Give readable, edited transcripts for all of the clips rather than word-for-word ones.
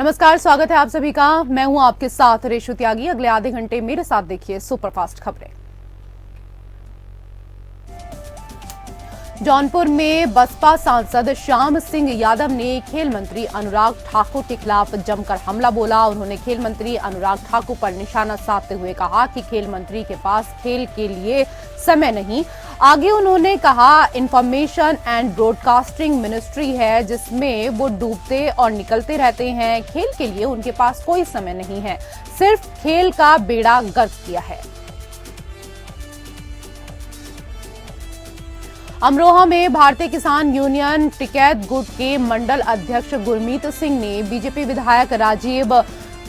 नमस्कार, स्वागत है आप सभी का। मैं हूं आपके साथ रेशु त्यागी। अगले आधे घंटे मेरे साथ देखिए सुपरफास्ट खबरें। जौनपुर में बसपा सांसद श्याम सिंह यादव ने खेल मंत्री अनुराग ठाकुर के खिलाफ जमकर हमला बोला। उन्होंने खेल मंत्री अनुराग ठाकुर पर निशाना साधते हुए कहा कि खेल मंत्री के पास खेल के लिए समय नहीं। आगे उन्होंने कहा, इंफॉर्मेशन एंड ब्रॉडकास्टिंग मिनिस्ट्री है जिसमें वो डूबते और निकलते रहते हैं। खेल के लिए उनके पास कोई समय नहीं है, सिर्फ खेल का बेड़ा गर्क किया है। अमरोहा में भारतीय किसान यूनियन टिकैत गुट के मंडल अध्यक्ष गुरमीत सिंह ने बीजेपी विधायक राजीव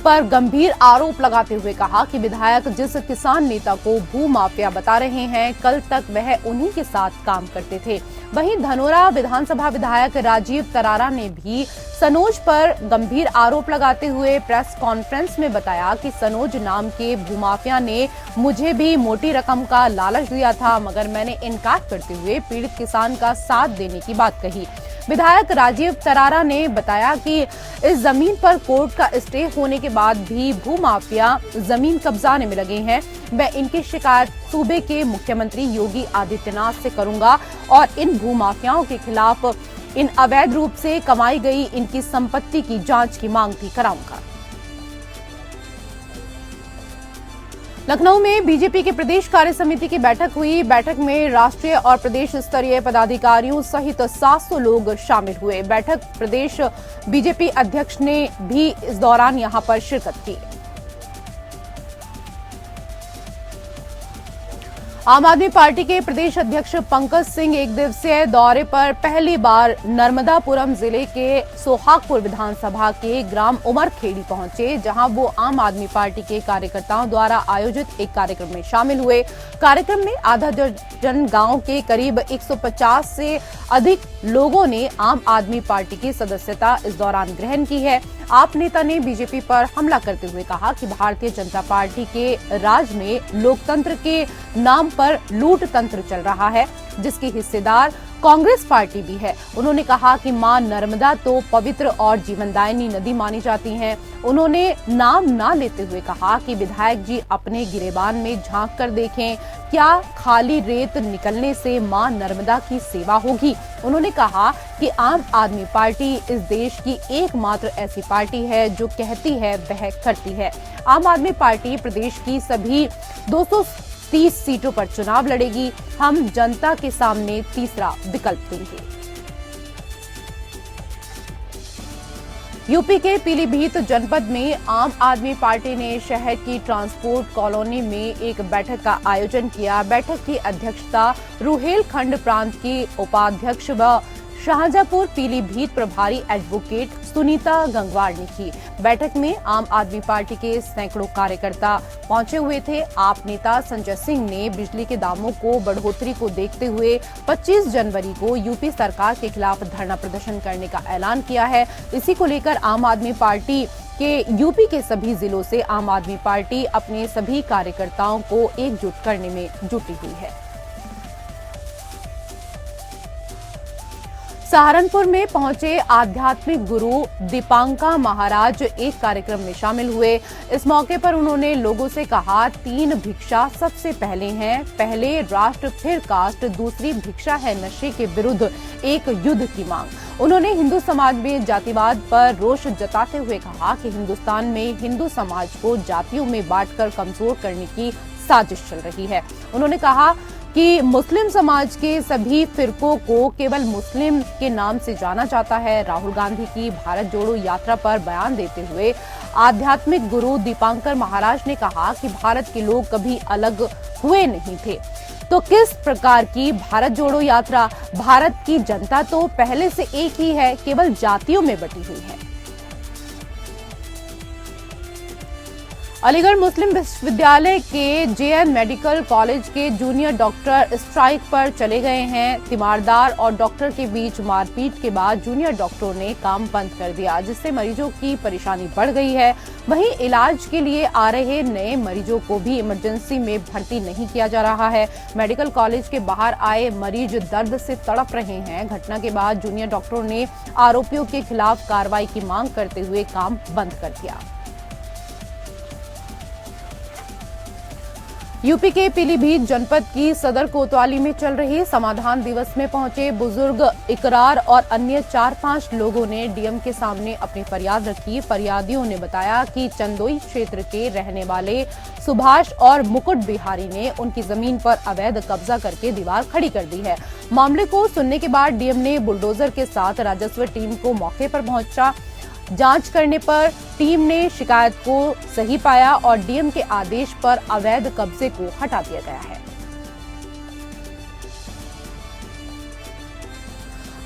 पर गंभीर आरोप लगाते हुए कहा कि विधायक जिस किसान नेता को भू माफिया बता रहे हैं, कल तक वह उन्हीं के साथ काम करते थे। वहीं धनोरा विधानसभा विधायक राजीव तरारा ने भी सनोज पर गंभीर आरोप लगाते हुए प्रेस कॉन्फ्रेंस में बताया कि सनोज नाम के भूमाफिया ने मुझे भी मोटी रकम का लालच दिया था, मगर मैंने इनकार करते हुए पीड़ित किसान का साथ देने की बात कही। विधायक राजीव तरारा ने बताया कि इस जमीन पर कोर्ट का स्टे होने के बाद भी भूमाफिया जमीन कब्जाने में लगे हैं। मैं इनकी शिकायत सूबे के मुख्यमंत्री योगी आदित्यनाथ से करूंगा और इन भूमाफियाओं के खिलाफ इन अवैध रूप से कमाई गई इनकी संपत्ति की जांच की मांग भी कराऊंगा। लखनऊ में बीजेपी के प्रदेश कार्य समिति की बैठक हुई। बैठक में राष्ट्रीय और प्रदेश स्तरीय पदाधिकारियों सहित 700 लोग शामिल हुए। बैठक प्रदेश बीजेपी अध्यक्ष ने भी इस दौरान यहां पर शिरकत की। आम आदमी पार्टी के प्रदेश अध्यक्ष पंकज सिंह एक दिवसीय दौरे पर पहली बार नर्मदापुरम जिले के सोहागपुर विधानसभा के ग्राम उमरखेड़ी पहुंचे, जहां वो आम आदमी पार्टी के कार्यकर्ताओं द्वारा आयोजित एक कार्यक्रम में शामिल हुए। कार्यक्रम में आधा दर्जन गांव के करीब 150 से अधिक लोगों ने आम आदमी पार्टी की सदस्यता इस दौरान ग्रहण की है। आप नेता ने बीजेपी पर हमला करते हुए कहा कि भारतीय जनता पार्टी के राज में लोकतंत्र के नाम पर लूट तंत्र चल रहा है, जिसकी हिस्सेदार कांग्रेस पार्टी भी है। उन्होंने कहा कि मां नर्मदा तो पवित्र और जीवनदायिनी नदी मानी जाती हैं। उन्होंने नाम ना लेते हुए कहा कि विधायक जी अपने गिरेबान में झांक कर देखें, क्या खाली रेत निकलने से मां नर्मदा की सेवा होगी। उन्होंने कहा कि आम आदमी पार्टी इस देश की एकमात्र ऐसी पार्टी है जो कहती है वह करती है। आम आदमी पार्टी प्रदेश की सभी 230 सीटों पर चुनाव लड़ेगी। हम जनता के सामने तीसरा विकल्प देंगे। यूपी के पीलीभीत जनपद में आम आदमी पार्टी ने शहर की ट्रांसपोर्ट कॉलोनी में एक बैठक का आयोजन किया। बैठक की अध्यक्षता रुहेलखंड प्रांत की उपाध्यक्ष व शाहजहांपुर पीलीभीत प्रभारी एडवोकेट सुनीता गंगवार ने की। बैठक में आम आदमी पार्टी के सैकड़ों कार्यकर्ता पहुंचे हुए थे। आप नेता संजय सिंह ने बिजली के दामों को बढ़ोतरी को देखते हुए 25 जनवरी को यूपी सरकार के खिलाफ धरना प्रदर्शन करने का ऐलान किया है। इसी को लेकर आम आदमी पार्टी के यूपी के सभी जिलों से आम आदमी पार्टी अपने सभी कार्यकर्ताओं को एकजुट करने में जुटी हुई है। सहारनपुर में पहुंचे आध्यात्मिक गुरु दीपांका महाराज एक कार्यक्रम में शामिल हुए। इस मौके पर उन्होंने लोगों से कहा, 3 भिक्षा सबसे पहले हैं। पहले राष्ट्र फिर कास्ट, दूसरी भिक्षा है नशे के विरुद्ध एक युद्ध की मांग। उन्होंने हिंदू समाज में जातिवाद पर रोष जताते हुए कहा कि हिंदुस्तान में हिंदू समाज को जातियों में बांटकर कमजोर करने की साजिश चल रही है। उन्होंने कहा कि मुस्लिम समाज के सभी फिरकों को केवल मुस्लिम के नाम से जाना जाता है। राहुल गांधी की भारत जोड़ो यात्रा पर बयान देते हुए आध्यात्मिक गुरु दीपांकर महाराज ने कहा कि भारत के लोग कभी अलग हुए नहीं थे, तो किस प्रकार की भारत जोड़ो यात्रा। भारत की जनता तो पहले से एक ही है, केवल जातियों में बटी हुई है। अलीगढ़ मुस्लिम विश्वविद्यालय के जेएन मेडिकल कॉलेज के जूनियर डॉक्टर स्ट्राइक पर चले गए हैं। तीमारदार और डॉक्टर के बीच मारपीट के बाद जूनियर डॉक्टरों ने काम बंद कर दिया, जिससे मरीजों की परेशानी बढ़ गई है। वहीं इलाज के लिए आ रहे नए मरीजों को भी इमरजेंसी में भर्ती नहीं किया जा रहा है। मेडिकल कॉलेज के बाहर आए मरीज दर्द से तड़प रहे हैं। घटना के बाद जूनियर डॉक्टरों ने आरोपियों के खिलाफ कार्रवाई की मांग करते हुए काम बंद कर दिया। यूपी के पीलीभीत जनपद की सदर कोतवाली में चल रही समाधान दिवस में पहुंचे बुजुर्ग इकरार और अन्य 4-5 लोगों ने डीएम के सामने अपनी फरियाद रखी। फरियादियों ने बताया कि चंदोई क्षेत्र के रहने वाले सुभाष और मुकुट बिहारी ने उनकी जमीन पर अवैध कब्जा करके दीवार खड़ी कर दी है। मामले को सुनने के बाद डीएम ने बुलडोजर के साथ राजस्व टीम को मौके पर पहुंचा। जांच करने पर टीम ने शिकायत को सही पाया और डीएम के आदेश पर अवैध कब्जे को हटा दिया गया है।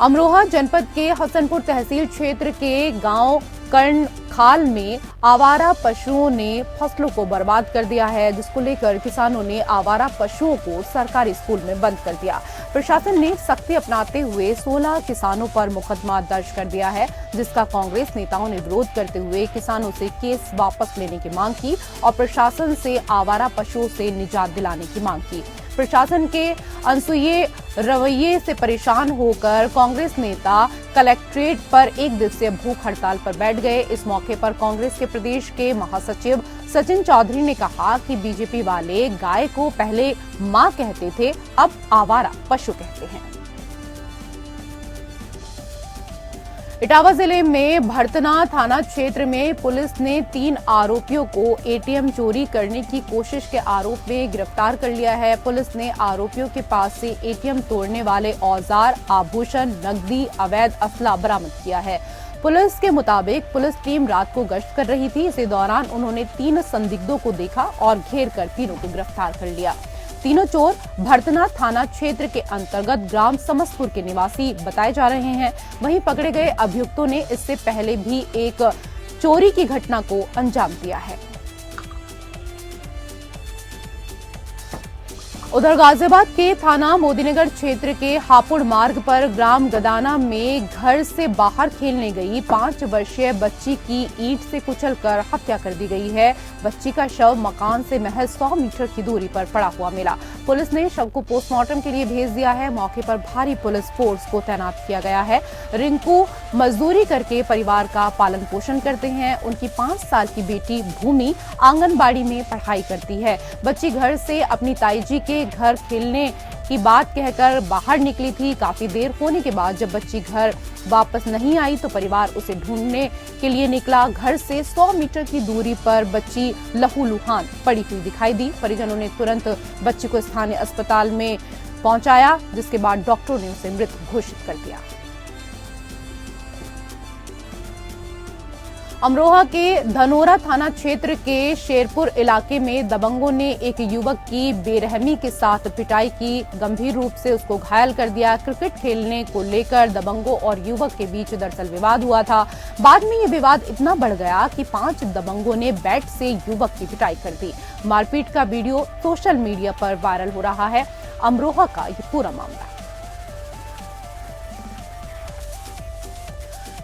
अमरोहा जनपद के हसनपुर तहसील क्षेत्र के गांव कर्ण खाल में आवारा पशुओं ने फसलों को बर्बाद कर दिया है, जिसको लेकर किसानों ने आवारा पशुओं को सरकारी स्कूल में बंद कर दिया। प्रशासन ने सख्ती अपनाते हुए 16 किसानों पर मुकदमा दर्ज कर दिया है, जिसका कांग्रेस नेताओं ने विरोध करते हुए किसानों से केस वापस लेने की मांग की और प्रशासन से आवारा पशुओं से निजात दिलाने की मांग की। प्रशासन के अनसुए रवैये से परेशान होकर कांग्रेस नेता कलेक्ट्रेट पर 1 दिवसीय भूख हड़ताल पर बैठ गए। इस मौके पर कांग्रेस के प्रदेश के महासचिव सचिन चौधरी ने कहा कि बीजेपी वाले गाय को पहले मां कहते थे, अब आवारा पशु कहते हैं। इटावा जिले में भड़तना थाना क्षेत्र में पुलिस ने 3 आरोपियों को एटीएम चोरी करने की कोशिश के आरोप में गिरफ्तार कर लिया है। पुलिस ने आरोपियों के पास से एटीएम तोड़ने वाले औजार, आभूषण, नकदी, अवैध असला बरामद किया है। पुलिस के मुताबिक पुलिस टीम रात को गश्त कर रही थी। इसी दौरान उन्होंने 3 संदिग्धों को देखा और घेर कर तीनों को गिरफ्तार कर लिया। तीनों चोर भड़तना थाना क्षेत्र के अंतर्गत ग्राम समस्तपुर के निवासी बताए जा रहे हैं। वहीं पकड़े गए अभियुक्तों ने इससे पहले भी एक चोरी की घटना को अंजाम दिया है। उधर गाजियाबाद के थाना मोदीनगर क्षेत्र के हापुड़ मार्ग पर ग्राम गदाना में घर से बाहर खेलने गई 5 वर्षीय बच्ची की ईंट से कुचलकर हत्या कर दी गई है। बच्ची का शव मकान से महज 100 मीटर की दूरी पर पड़ा हुआ मिला। पुलिस ने शव को पोस्टमार्टम के लिए भेज दिया है। मौके पर भारी पुलिस फोर्स को तैनात किया गया है। रिंकू मजदूरी करके परिवार का पालन पोषण करते हैं। उनकी 5 साल की बेटी भूमि आंगनबाड़ी में पढ़ाई करती है। बच्ची घर से अपनी ताईजी के घर खेलने की बात कहकर बाहर निकली थी। काफी देर होने के बाद जब बच्ची घर वापस नहीं आई तो परिवार उसे ढूंढने के लिए निकला। घर से 100 मीटर की दूरी पर बच्ची लहूलुहान पड़ी हुई दिखाई दी। परिजनों ने तुरंत बच्ची को स्थानीय अस्पताल में पहुंचाया, जिसके बाद डॉक्टरों ने उसे मृत घोषित कर दिया। अमरोहा के धनोरा थाना क्षेत्र के शेरपुर इलाके में दबंगों ने एक युवक की बेरहमी के साथ पिटाई की, गंभीर रूप से उसको घायल कर दिया। क्रिकेट खेलने को लेकर दबंगों और युवक के बीच दरअसल विवाद हुआ था। बाद में ये विवाद इतना बढ़ गया कि 5 दबंगों ने बैट से युवक की पिटाई कर दी। मारपीट का वीडियो सोशल मीडिया पर वायरल हो रहा है। अमरोहा का ये पूरा मामला।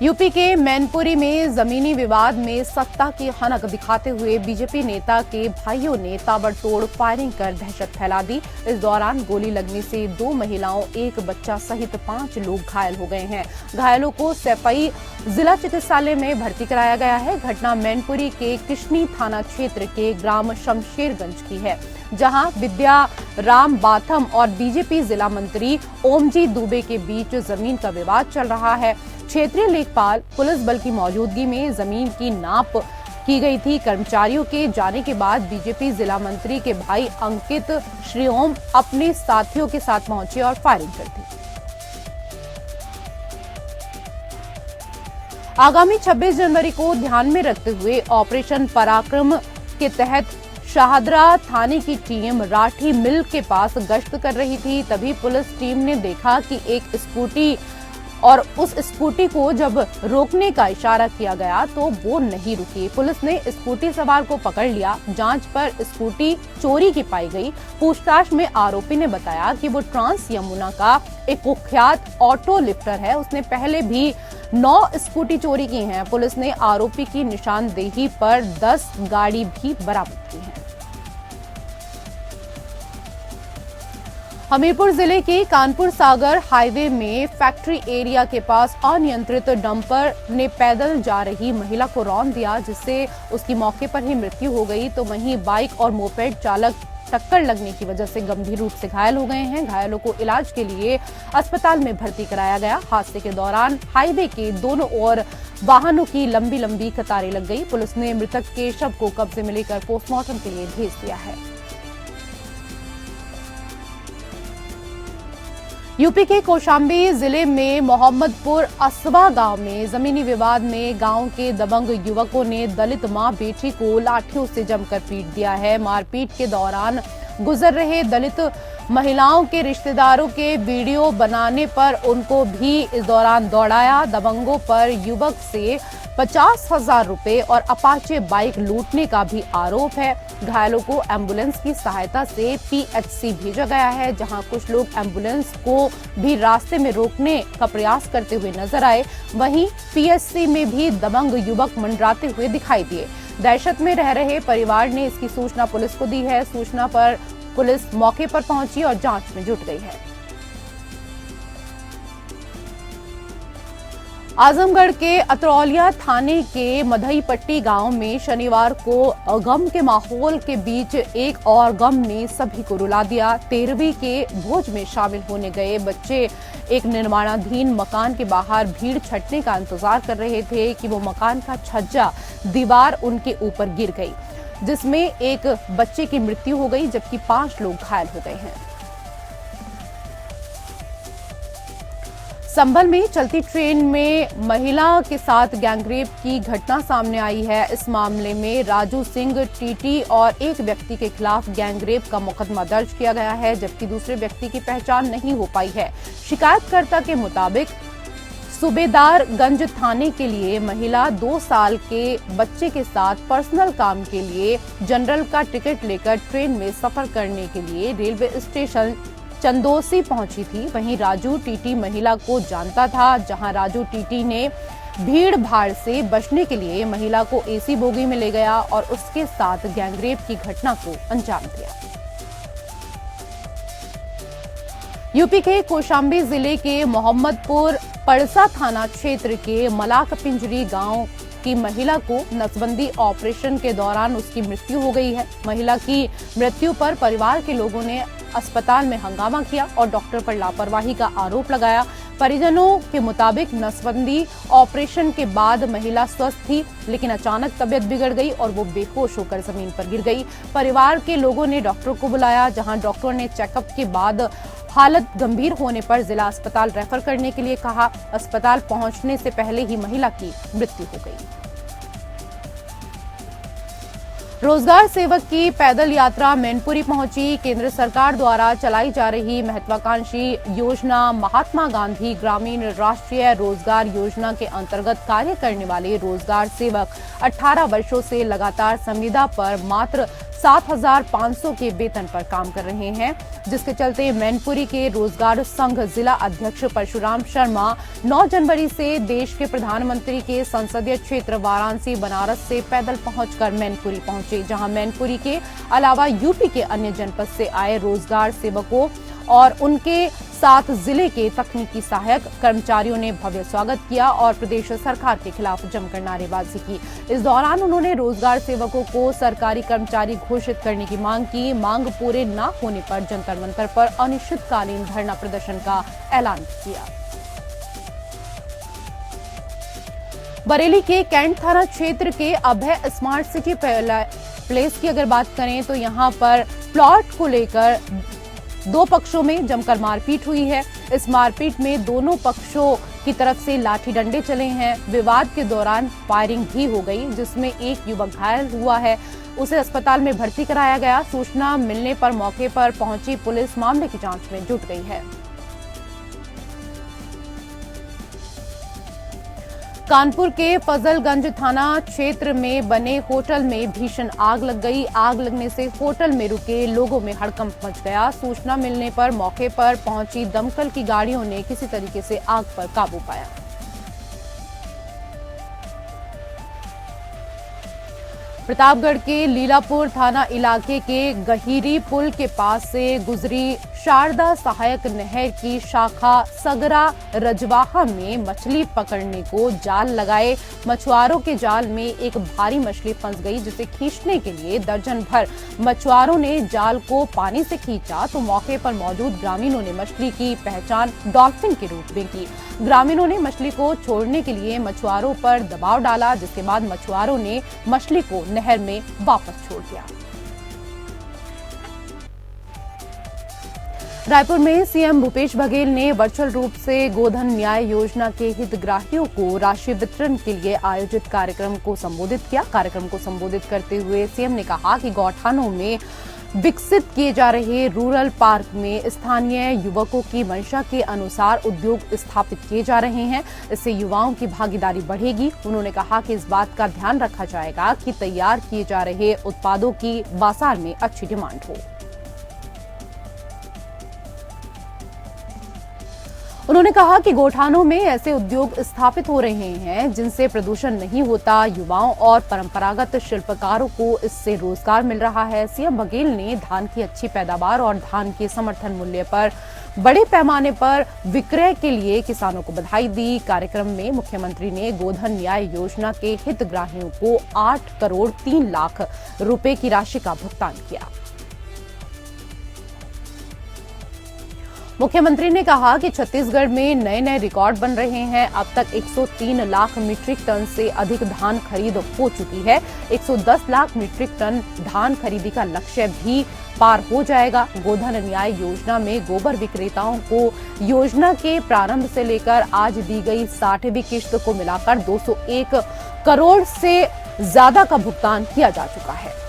यूपी के मैनपुरी में जमीनी विवाद में सत्ता की हनक दिखाते हुए बीजेपी नेता के भाइयों ने ताबड़तोड़ फायरिंग कर दहशत फैला दी। इस दौरान गोली लगने से 2 महिलाओं, 1 बच्चा सहित 5 लोग घायल हो गए हैं। घायलों को सैफई जिला चिकित्सालय में भर्ती कराया गया है। घटना मैनपुरी के किशनी थाना क्षेत्र के ग्राम शमशेरगंज की है, जहां विद्या राम बाथम और बीजेपी जिला मंत्री ओमजी दुबे के बीच जमीन का विवाद चल रहा है। क्षेत्रीय लेखपाल पुलिस बल की मौजूदगी में जमीन की नाप की गई थी। कर्मचारियों के जाने के बाद बीजेपी जिला मंत्री के भाई अंकित श्रीओम अपने साथियों के साथ पहुंचे और फायरिंग कर दी। आगामी 26 जनवरी को ध्यान में रखते हुए ऑपरेशन पराक्रम के तहत शाहदरा थाने की टीम राठी मिल के पास गश्त कर रही थी। तभी पुलिस टीम ने देखा कि एक स्कूटी और उस स्कूटी को जब रोकने का इशारा किया गया तो वो नहीं रुकी। पुलिस ने स्कूटी सवार को पकड़ लिया। जांच पर स्कूटी चोरी की पाई गई। पूछताछ में आरोपी ने बताया कि वो ट्रांस यमुना का एक कुख्यात ऑटो लिफ्टर है। उसने पहले भी 9 स्कूटी चोरी की हैं। पुलिस ने आरोपी की निशानदेही पर 10 गाड़ी भी बरामद की है। हमीरपुर जिले के कानपुर सागर हाईवे में फैक्ट्री एरिया के पास अनियंत्रित डंपर ने पैदल जा रही महिला को रौंद दिया, जिससे उसकी मौके पर ही मृत्यु हो गई। तो वहीं बाइक और मोपेड चालक टक्कर लगने की वजह से गंभीर रूप से घायल हो गए हैं। घायलों को इलाज के लिए अस्पताल में भर्ती कराया गया। हादसे के दौरान हाईवे के दोनों ओर वाहनों की लंबी लंबी कतारें लग गई। पुलिस ने मृतक के शव को कब्जे में लेकर पोस्टमार्टम के लिए भेज दिया है। यूपी के कौशाम्बी जिले में मोहम्मदपुर असवा गांव में जमीनी विवाद में गांव के दबंग युवकों ने दलित मां बेटी को लाठियों से जमकर पीट दिया है। मारपीट के दौरान गुजर रहे दलित महिलाओं के रिश्तेदारों के वीडियो बनाने पर उनको भी इस दौरान दौड़ाया। दबंगों पर युवक से 50,000 रुपए और अपाचे बाइक लूटने का भी आरोप है। घायलों को एम्बुलेंस की सहायता से पीएचसी भेजा गया है, जहां कुछ लोग एम्बुलेंस को भी रास्ते में रोकने का प्रयास करते हुए नजर आए। वहीं पीएचसी में भी दबंग युवक मंडराते हुए दिखाई दिए। दहशत में रह रहे परिवार ने इसकी सूचना पुलिस को दी है। सूचना पर पुलिस मौके पर पहुंची और जांच में जुट गई है। आजमगढ़ के अतरौलिया थाने के मधई पट्टी गांव में शनिवार को गम के माहौल के बीच एक और गम ने सभी को रुला दिया। 13वीं के भोज में शामिल होने गए बच्चे एक निर्माणाधीन मकान के बाहर भीड़ छटने का इंतजार कर रहे थे कि वो मकान का छज्जा दीवार उनके ऊपर गिर गई, जिसमें एक बच्चे की मृत्यु हो गई जबकि 5 लोग घायल हो गए हैं। संभल में चलती ट्रेन में महिला के साथ गैंगरेप की घटना सामने आई है। इस मामले में राजू सिंह टीटी और एक व्यक्ति के खिलाफ गैंगरेप का मुकदमा दर्ज किया गया है, जबकि दूसरे व्यक्ति की पहचान नहीं हो पाई है। शिकायतकर्ता के मुताबिक सूबेदारगंज थाने के लिए महिला 2 साल के बच्चे के साथ पर्सनल काम के लिए जनरल का टिकट लेकर ट्रेन में सफर करने के लिए रेलवे स्टेशन चंदोसी पहुंची थी। वहीं राजू टीटी महिला को जानता था, जहां राजू टीटी ने भीड़ भाड़ से बचने के लिए महिला को एसी बोगी में ले गया और उसके साथ गैंगरेप की घटना को अंजाम दिया। यूपी के कौशाम्बी जिले के मोहम्मदपुर पड़सा थाना क्षेत्र के मलाक पिंजरी गांव की महिला को नसबंदी ऑपरेशन के दौरान उसकी मृत्यु हो गई है। महिला की मृत्यु पर परिवार के लोगों ने अस्पताल में हंगामा किया और डॉक्टर पर लापरवाही का आरोप लगाया। परिजनों के मुताबिक नसबंदी ऑपरेशन के बाद महिला स्वस्थ थी, लेकिन अचानक तबीयत बिगड़ गई और वो बेहोश होकर जमीन पर गिर गई। परिवार के लोगों ने डॉक्टर को बुलाया, जहां डॉक्टर ने चेकअप के बाद हालत गंभीर होने पर जिला अस्पताल रेफर करने के लिए कहा। अस्पताल पहुंचने से पहले ही महिला की मृत्यु हो गई। रोजगार सेवक की पैदल यात्रा मैनपुरी पहुंची। केंद्र सरकार द्वारा चलाई जा रही महत्वाकांक्षी योजना महात्मा गांधी ग्रामीण राष्ट्रीय रोजगार योजना के अंतर्गत कार्य करने वाले रोजगार सेवक 18 वर्षों से लगातार संविदा पर मात्र 7,500 के वेतन पर काम कर रहे हैं, जिसके चलते मैनपुरी के रोजगार संघ जिला अध्यक्ष परशुराम शर्मा 9 जनवरी से देश के प्रधानमंत्री के संसदीय क्षेत्र वाराणसी बनारस से पैदल पहुंचकर मैनपुरी पहुंचे, जहां मैनपुरी के अलावा यूपी के अन्य जनपद से आए रोजगार सेवकों और उनके साथ जिले के तकनीकी सहायक कर्मचारियों ने भव्य स्वागत किया और प्रदेश सरकार के खिलाफ जमकर नारेबाजी की। इस दौरान उन्होंने रोजगार सेवकों को सरकारी कर्मचारी घोषित करने की मांग की। मांग पूरे न होने पर जंतर मंतर पर अनिश्चितकालीन धरना प्रदर्शन का ऐलान किया। बरेली के कैंट थाना क्षेत्र के अभय स्मार्ट सिटी प्लेस की अगर बात करें तो यहां पर प्लॉट को लेकर 2 पक्षों में जमकर मारपीट हुई है। इस मारपीट में दोनों पक्षों की तरफ से लाठी डंडे चले हैं। विवाद के दौरान फायरिंग भी हो गई, जिसमें एक युवक घायल हुआ है। उसे अस्पताल में भर्ती कराया गया। सूचना मिलने पर मौके पर पहुंची पुलिस मामले की जांच में जुट गई है। कानपुर के फजलगंज थाना क्षेत्र में बने होटल में भीषण आग लग गई। आग लगने से होटल में रुके लोगों में हड़कंप मच गया। सूचना मिलने पर मौके पर पहुंची दमकल की गाड़ियों ने किसी तरीके से आग पर काबू पाया। प्रतापगढ़ के लीलापुर थाना इलाके के गहीरी पुल के पास से गुजरी शारदा सहायक नहर की शाखा सगरा रजवाहा में मछली पकड़ने को जाल लगाए मछुआरों के जाल में एक भारी मछली फंस गई, जिसे खींचने के लिए दर्जन भर मछुआरों ने जाल को पानी से खींचा तो मौके पर मौजूद ग्रामीणों ने मछली की पहचान डॉल्फिन के रूप में की। ग्रामीणों ने मछली को छोड़ने के लिए मछुआरों पर दबाव डाला, जिसके बाद मछुआरों ने मछली को नहर में वापस छोड़ दिया। रायपुर में सीएम भूपेश बघेल ने वर्चुअल रूप से गोधन न्याय योजना के हितग्राहियों को राशि वितरण के लिए आयोजित कार्यक्रम को संबोधित किया। कार्यक्रम को संबोधित करते हुए सीएम ने कहा कि गौठानों में विकसित किए जा रहे रूरल पार्क में स्थानीय युवकों की मंशा के अनुसार उद्योग स्थापित किए जा रहे हैं। इससे युवाओं की भागीदारी बढ़ेगी। उन्होंने कहा कि इस बात का ध्यान रखा जाएगा कि तैयार किए जा रहे उत्पादों की बाजार में अच्छी डिमांड हो। उन्होंने कहा कि गौठानों में ऐसे उद्योग स्थापित हो रहे हैं जिनसे प्रदूषण नहीं होता। युवाओं और परंपरागत शिल्पकारों को इससे रोजगार मिल रहा है। सीएम बघेल ने धान की अच्छी पैदावार और धान के समर्थन मूल्य पर बड़े पैमाने पर विक्रय के लिए किसानों को बधाई दी। कार्यक्रम में मुख्यमंत्री ने गोधन न्याय योजना के हितग्राहियों को 8 करोड़ 3 लाख रुपए की राशि का भुगतान किया। मुख्यमंत्री ने कहा कि छत्तीसगढ़ में नए नए रिकॉर्ड बन रहे हैं। अब तक 103 लाख मीट्रिक टन से अधिक धान खरीद हो चुकी है। 110 लाख मीट्रिक टन धान खरीदी का लक्ष्य भी पार हो जाएगा। गोधन न्याय योजना में गोबर विक्रेताओं को योजना के प्रारंभ से लेकर आज दी गई 60वीं किश्त को मिलाकर 201 करोड़ से ज्यादा का भुगतान किया जा चुका है।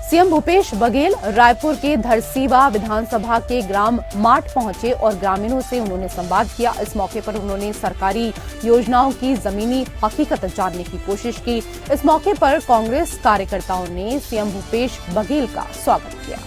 सीएम भूपेश बघेल रायपुर के धरसीवा विधानसभा के ग्राम माठ पहुंचे और ग्रामीणों से उन्होंने संवाद किया। इस मौके पर उन्होंने सरकारी योजनाओं की जमीनी हकीकत जानने की कोशिश की। इस मौके पर कांग्रेस कार्यकर्ताओं ने सीएम भूपेश बघेल का स्वागत किया।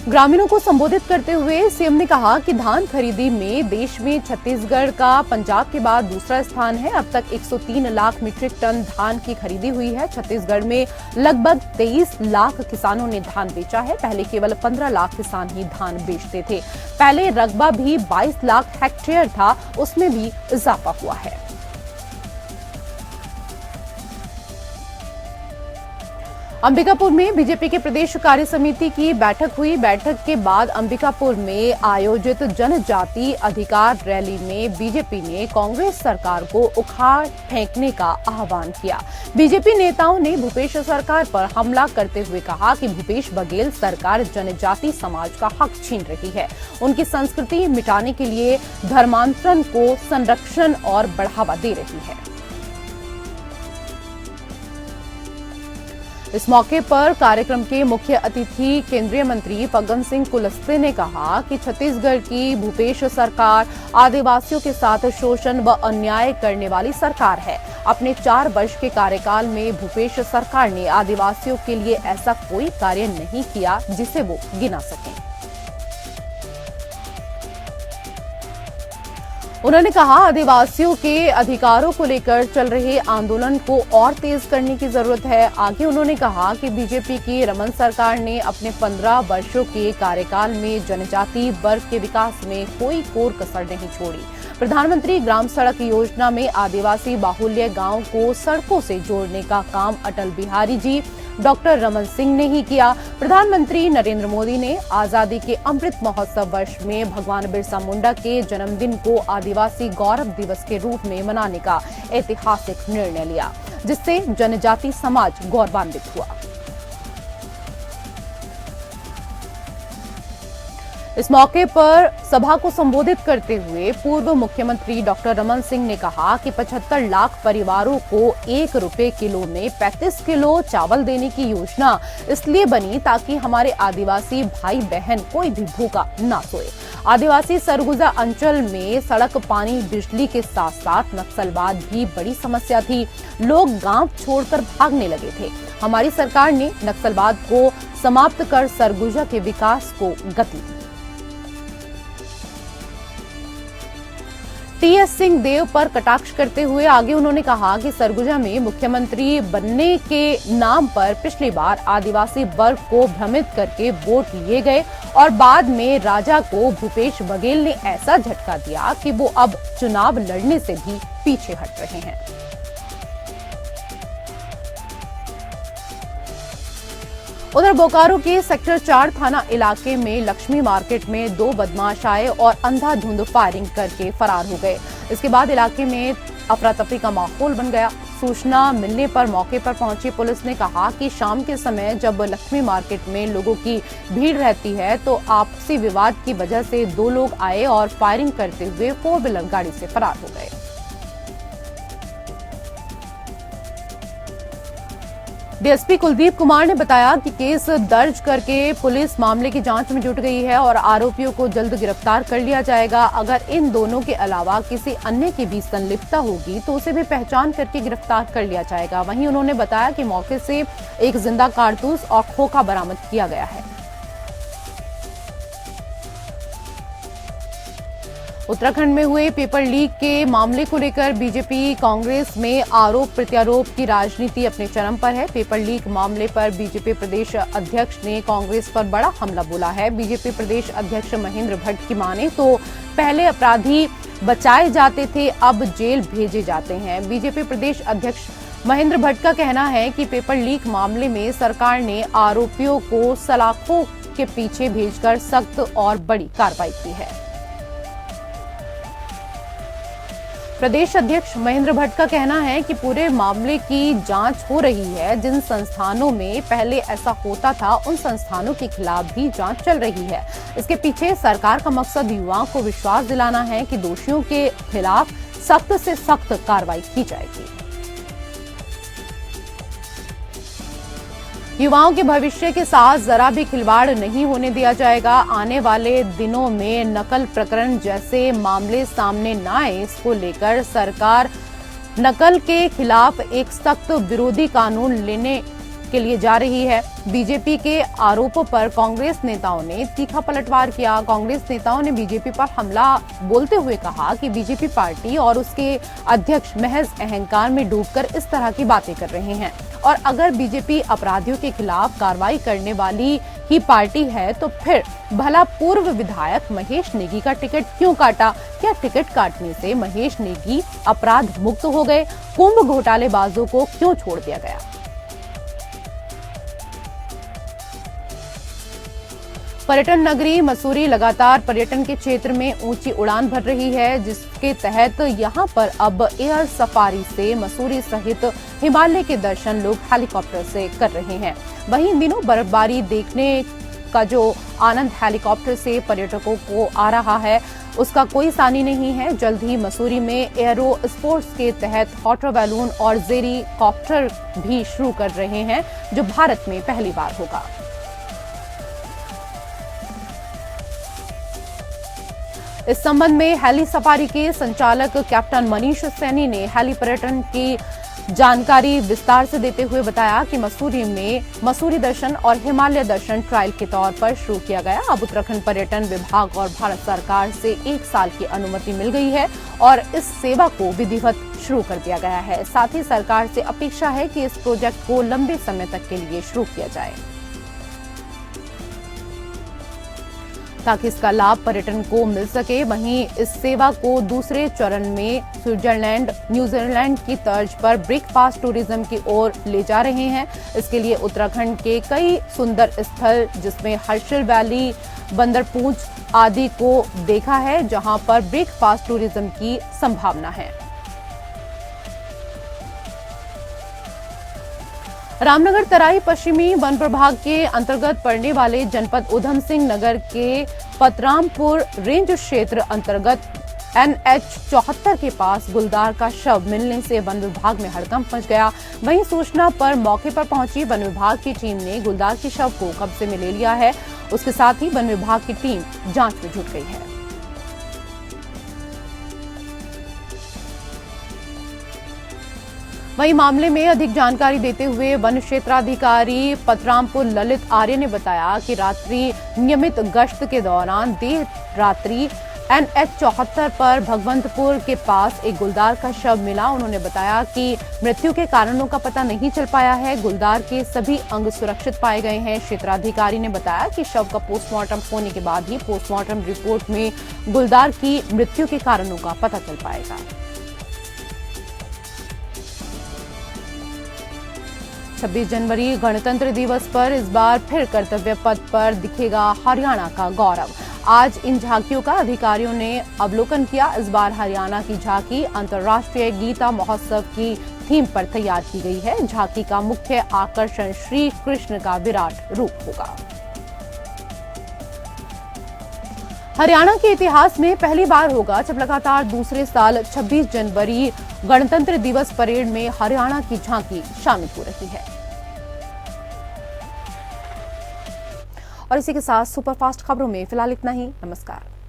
ग्रामीणों को संबोधित करते हुए सीएम ने कहा कि धान खरीदी में देश में छत्तीसगढ़ का पंजाब के बाद दूसरा स्थान है। अब तक 103 लाख मीट्रिक टन धान की खरीदी हुई है। छत्तीसगढ़ में लगभग 23 लाख किसानों ने धान बेचा है। पहले केवल 15 लाख किसान ही धान बेचते थे। पहले रकबा भी 22 लाख हेक्टेयर था, उसमें भी इजाफा हुआ है। अंबिकापुर में बीजेपी के प्रदेश कार्य समिति की बैठक हुई। बैठक के बाद अंबिकापुर में आयोजित जनजाति अधिकार रैली में बीजेपी ने कांग्रेस सरकार को उखाड़ फेंकने का आह्वान किया। बीजेपी नेताओं ने भूपेश सरकार पर हमला करते हुए कहा कि भूपेश बघेल सरकार जनजाति समाज का हक छीन रही है। उनकी संस्कृति मिटाने के लिए धर्मांतरण को संरक्षण और बढ़ावा दे रही है। इस मौके पर कार्यक्रम के मुख्य अतिथि केंद्रीय मंत्री फग्गन सिंह कुलस्ते ने कहा कि छत्तीसगढ़ की भूपेश सरकार आदिवासियों के साथ शोषण व अन्याय करने वाली सरकार है। अपने 4 वर्ष के कार्यकाल में भूपेश सरकार ने आदिवासियों के लिए ऐसा कोई कार्य नहीं किया जिसे वो गिना सकें। उन्होंने कहा आदिवासियों के अधिकारों को लेकर चल रहे आंदोलन को और तेज करने की जरूरत है। आगे उन्होंने कहा कि बीजेपी की रमन सरकार ने अपने 15 वर्षों के कार्यकाल में जनजाति वर्ग के विकास में कोई कोर कसर नहीं छोड़ी। प्रधानमंत्री ग्राम सड़क योजना में आदिवासी बाहुल्य गांव को सड़कों से जोड़ने का काम अटल बिहारी जी डॉक्टर रमन सिंह ने ही किया। प्रधानमंत्री नरेंद्र मोदी ने आजादी के अमृत महोत्सव वर्ष में भगवान बिरसा मुंडा के जन्मदिन को आदिवासी गौरव दिवस के रूप में मनाने का ऐतिहासिक निर्णय लिया, जिससे जनजाति समाज गौरवान्वित हुआ। इस मौके पर सभा को संबोधित करते हुए पूर्व मुख्यमंत्री डॉक्टर रमन सिंह ने कहा कि 75 लाख परिवारों को 1 रुपए किलो में 35 किलो चावल देने की योजना इसलिए बनी ताकि हमारे आदिवासी भाई बहन कोई भी भूखा ना सोए। आदिवासी सरगुजा अंचल में सड़क, पानी, बिजली के साथ साथ नक्सलवाद भी बड़ी समस्या थी। लोग गांव छोड़कर भागने लगे थे। हमारी सरकार ने नक्सलवाद को समाप्त कर सरगुजा के विकास को गति दी। टीएस सिंहदेव पर कटाक्ष करते हुए आगे उन्होंने कहा कि सरगुजा में मुख्यमंत्री बनने के नाम पर पिछली बार आदिवासी वर्ग को भ्रमित करके वोट लिए गए और बाद में राजा को भूपेश बघेल ने ऐसा झटका दिया कि वो अब चुनाव लड़ने से भी पीछे हट रहे हैं। उधर बोकारो के सेक्टर 4 थाना इलाके में लक्ष्मी मार्केट में 2 बदमाश आए और अंधाधुंध फायरिंग करके फरार हो गए। इसके बाद इलाके में अफरा तफरी का माहौल बन गया। सूचना मिलने पर मौके पर पहुंची पुलिस ने कहा कि शाम के समय जब लक्ष्मी मार्केट में लोगों की भीड़ रहती है तो आपसी विवाद की वजह से 2 लोग आए और फायरिंग करते हुए 4 व्हीलर गाड़ी से फरार हो गए। डीएसपी कुलदीप कुमार ने बताया कि केस दर्ज करके पुलिस मामले की जांच में जुट गई है और आरोपियों को जल्द गिरफ्तार कर लिया जाएगा। अगर इन दोनों के अलावा किसी अन्य की भी संलिप्तता होगी तो उसे भी पहचान करके गिरफ्तार कर लिया जाएगा। वहीं उन्होंने बताया कि मौके से एक जिंदा कारतूस और खोखा बरामद किया गया है। उत्तराखंड में हुए पेपर लीक के मामले को लेकर बीजेपी कांग्रेस में आरोप प्रत्यारोप की राजनीति अपने चरम पर है। पेपर लीक मामले पर बीजेपी प्रदेश अध्यक्ष ने कांग्रेस पर बड़ा हमला बोला है। बीजेपी प्रदेश अध्यक्ष महेंद्र भट्ट की माने तो पहले अपराधी बचाए जाते थे, अब जेल भेजे जाते हैं। बीजेपी प्रदेश अध्यक्ष महेंद्र भट्ट का कहना है कि पेपर लीक मामले में सरकार ने आरोपियों को सलाखों के पीछे भेजकर सख्त और बड़ी कार्रवाई की है। प्रदेश अध्यक्ष महेंद्र भट्ट का कहना है कि पूरे मामले की जांच हो रही है। जिन संस्थानों में पहले ऐसा होता था उन संस्थानों के खिलाफ भी जांच चल रही है। इसके पीछे सरकार का मकसद युवाओं को विश्वास दिलाना है कि दोषियों के खिलाफ सख्त से सख्त कार्रवाई की जाएगी। युवाओं के भविष्य के साथ जरा भी खिलवाड़ नहीं होने दिया जाएगा। आने वाले दिनों में नकल प्रकरण जैसे मामले सामने न आए, इसको लेकर सरकार नकल के खिलाफ एक सख्त विरोधी कानून लेने के लिए जा रही है। बीजेपी के आरोपों पर कांग्रेस नेताओं ने तीखा पलटवार किया। कांग्रेस नेताओं ने बीजेपी पर हमला बोलते हुए कहा कि बीजेपी पार्टी और उसके अध्यक्ष महज अहंकार में डूबकर इस तरह की बातें कर रहे हैं और अगर बीजेपी अपराधियों के खिलाफ कार्रवाई करने वाली ही पार्टी है तो फिर भला पूर्व विधायक महेश नेगी का टिकट क्यों काटा? क्या टिकट काटने से महेश नेगी अपराध मुक्त हो गए? कुंभ घोटालेबाजों को क्यों छोड़ दिया गया? पर्यटन नगरी मसूरी लगातार पर्यटन के क्षेत्र में ऊंची उड़ान भर रही है, जिसके तहत यहां पर अब एयर सफारी से मसूरी सहित हिमालय के दर्शन लोग हेलीकॉप्टर से कर रहे हैं। वहीं इन दिनों बर्फबारी देखने का जो आनंद हेलीकॉप्टर से पर्यटकों को आ रहा है उसका कोई सानी नहीं है। जल्द ही मसूरी में एयरो स्पोर्ट्स के तहत हॉट एयर बैलून और जेरी कॉप्टर भी शुरू कर रहे हैं, जो भारत में पहली बार होगा। इस संबंध में हेली सफारी के संचालक कैप्टन मनीष सैनी ने हेली पर्यटन की जानकारी विस्तार से देते हुए बताया कि मसूरी में मसूरी दर्शन और हिमालय दर्शन ट्रायल के तौर पर शुरू किया गया। अब उत्तराखंड पर्यटन विभाग और भारत सरकार से 1 साल की अनुमति मिल गई है और इस सेवा को विधिवत शुरू कर दिया गया है। साथ ही सरकार से अपेक्षा है कि इस प्रोजेक्ट को लंबे समय तक के लिए शुरू किया जाए ताकि इसका लाभ पर्यटन को मिल सके। वहीं इस सेवा को दूसरे चरण में स्विट्जरलैंड, न्यूजीलैंड की तर्ज पर ब्रेकफास्ट टूरिज्म की ओर ले जा रहे हैं। इसके लिए उत्तराखंड के कई सुंदर स्थल जिसमें हर्षिल वैली, बंदरपूंछ आदि को देखा है, जहां पर ब्रेकफास्ट टूरिज्म की संभावना है। रामनगर तराई पश्चिमी वन प्रभाग के अंतर्गत पड़ने वाले जनपद उधम सिंह नगर के पतरामपुर रेंज क्षेत्र अंतर्गत NH 74 के पास गुलदार का शव मिलने से वन विभाग में हड़कंप मच गया। वहीं सूचना पर मौके पर पहुंची वन विभाग की टीम ने गुलदार के शव को कब्जे में ले लिया है। उसके साथ ही वन विभाग की टीम जांच में जुट गई है। वहीं मामले में अधिक जानकारी देते हुए वन क्षेत्राधिकारी पतरामपुर ललित आर्य ने बताया कि रात्रि नियमित गश्त के दौरान देर रात्रि NH 74 पर भगवंतपुर के पास एक गुलदार का शव मिला। उन्होंने बताया कि मृत्यु के कारणों का पता नहीं चल पाया है। गुलदार के सभी अंग सुरक्षित पाए गए हैं। क्षेत्राधिकारी ने बताया कि शव का पोस्टमार्टम होने के बाद ही पोस्टमार्टम रिपोर्ट में गुलदार की मृत्यु के कारणों का पता चल पाएगा। 26 जनवरी गणतंत्र दिवस पर इस बार फिर कर्तव्य पथ पर दिखेगा हरियाणा का गौरव। आज इन झांकियों का अधिकारियों ने अवलोकन किया। इस बार हरियाणा की झांकी अंतर्राष्ट्रीय गीता महोत्सव की थीम पर तैयार की गई है। झांकी का मुख्य आकर्षण श्री कृष्ण का विराट रूप होगा। हरियाणा के इतिहास में पहली बार होगा जब लगातार दूसरे साल 26 जनवरी गणतंत्र दिवस परेड में हरियाणा की झांकी शामिल हो रही है। और इसी के साथ सुपरफास्ट खबरों में फिलहाल इतना ही। नमस्कार।